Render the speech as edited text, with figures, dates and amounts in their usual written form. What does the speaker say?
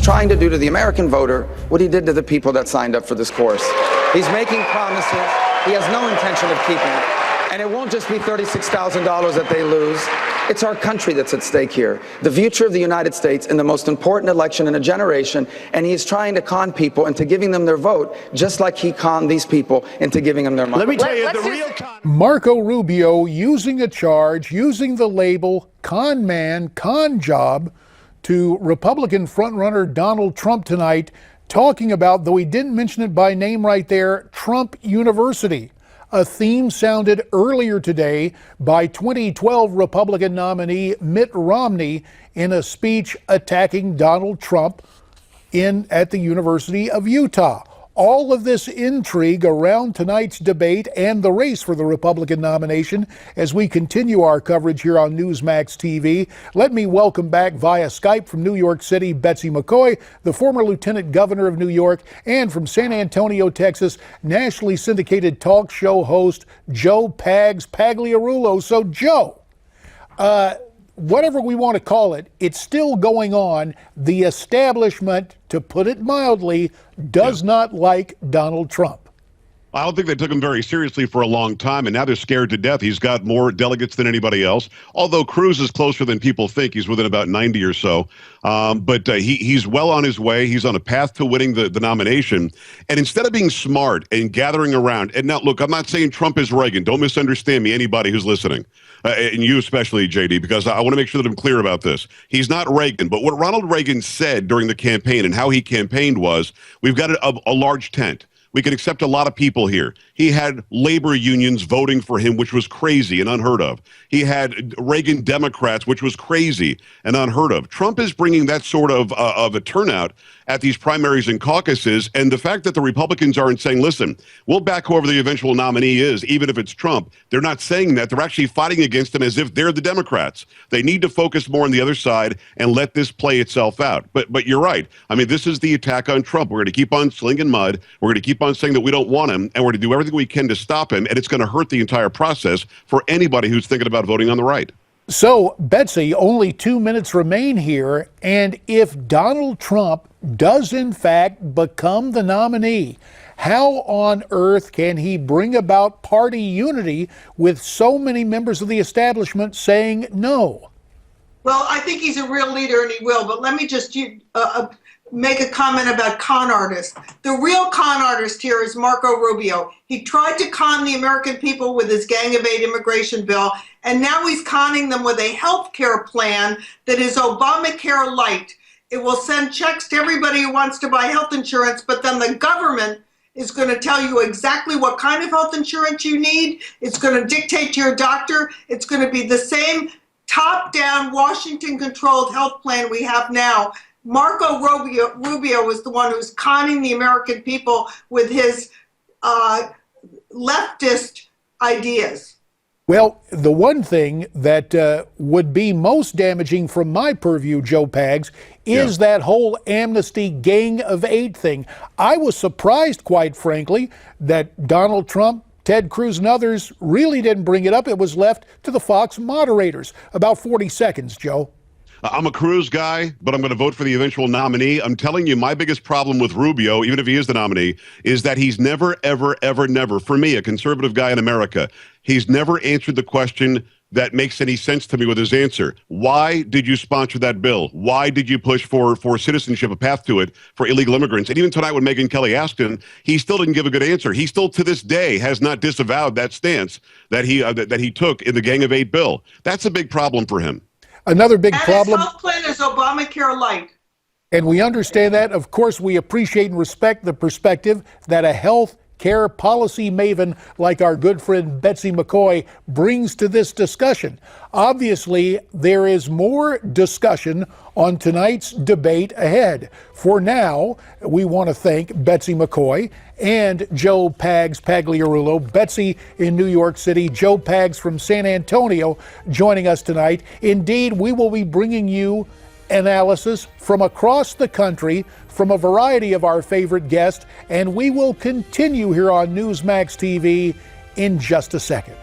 trying to do to the American voter what he did to the people that signed up for this course. He's making promises he has no intention of keeping. And it won't just be $36,000 that they lose. It's our country that's at stake here. The future of the United States in the most important election in a generation, and he's trying to con people into giving them their vote, just like he conned these people into giving them their money. Let me tell you, the real Marco Rubio using a charge, using the label con man, con job to Republican frontrunner Donald Trump tonight, talking about, though he didn't mention it by name right there, Trump University. A theme sounded earlier today by 2012 Republican nominee Mitt Romney in a speech attacking Donald Trump at the University of Utah. All of this intrigue around tonight's debate and the race for the Republican nomination as we continue our coverage here on Newsmax TV. Let me welcome back via Skype from New York City, Betsy McCaughey, the former Lieutenant Governor of New York, and from San Antonio, Texas, nationally syndicated talk show host Joe Pags Pagliarulo. So, Joe, whatever we want to call it, it's still going on. The establishment, to put it mildly, does not like Donald Trump. I don't think they took him very seriously for a long time, and now they're scared to death. He's got more delegates than anybody else, although Cruz is closer than people think. He's within about 90 or so. But he's well on his way. He's on a path to winning the nomination. And instead of being smart and gathering around, and now, look, I'm not saying Trump is Reagan. Don't misunderstand me, anybody who's listening, and you especially, JD, because I want to make sure that I'm clear about this. He's not Reagan, but what Ronald Reagan said during the campaign and how he campaigned was, we've got a large tent. We can accept a lot of people here. He had labor unions voting for him, which was crazy and unheard of. He had Reagan Democrats, which was crazy and unheard of. Trump is bringing that sort of a turnout at these primaries and caucuses, and the fact that the Republicans aren't saying, listen, we'll back whoever the eventual nominee is, even if it's Trump. They're not saying that. They're actually fighting against him as if they're the Democrats. They need to focus more on the other side and let this play itself out. But you're right. I mean, this is the attack on Trump. We're going to keep on slinging mud. We're going to keep on saying that we don't want him, and we're going to do everything we can to stop him, and it's going to hurt the entire process for anybody who's thinking about voting on the right. So, Betsy, only 2 minutes remain here, and if Donald Trump does in fact become the nominee, how on earth can he bring about party unity with so many members of the establishment saying no? Well, I think he's a real leader and he will, but let me just make a comment about con artists. The real con artist here is Marco Rubio. He tried to con the American people with his Gang of Eight immigration bill, and now he's conning them with a health care plan that is Obamacare light. It will send checks to everybody who wants to buy health insurance, but then the government is going to tell you exactly what kind of health insurance you need. It's going to dictate to your doctor. It's going to be the same top-down, Washington-controlled health plan we have now. Marco Rubio was the one who's conning the American people with his leftist ideas. Well, the one thing that would be most damaging from my purview, Joe Pags, is that whole amnesty Gang of Eight thing. I was surprised, quite frankly, that Donald Trump, Ted Cruz, and others really didn't bring it up. It was left to the Fox moderators. About 40 seconds, Joe. I'm a Cruz guy, but I'm going to vote for the eventual nominee. I'm telling you, my biggest problem with Rubio, even if he is the nominee, is that he's never, ever, ever, never, for me, a conservative guy in America, he's never answered the question that makes any sense to me with his answer. Why did you sponsor that bill? Why did you push for citizenship, a path to it, for illegal immigrants? And even tonight when Megyn Kelly asked him, he still didn't give a good answer. He still, to this day, has not disavowed that stance that he took in the Gang of Eight bill. That's a big problem for him. Another big problem. His health plan is Obamacare light. And we understand that. Of course, we appreciate and respect the perspective that a health care policy maven like our good friend Betsy McCaughey brings to this discussion. Obviously, there is more discussion on tonight's debate ahead. For now, we want to thank Betsy McCaughey and Joe Pags Pagliarulo. Betsy in New York City, Joe Pags from San Antonio joining us tonight. Indeed, we will be bringing you analysis from across the country from a variety of our favorite guests, and we will continue here on Newsmax TV in just a second.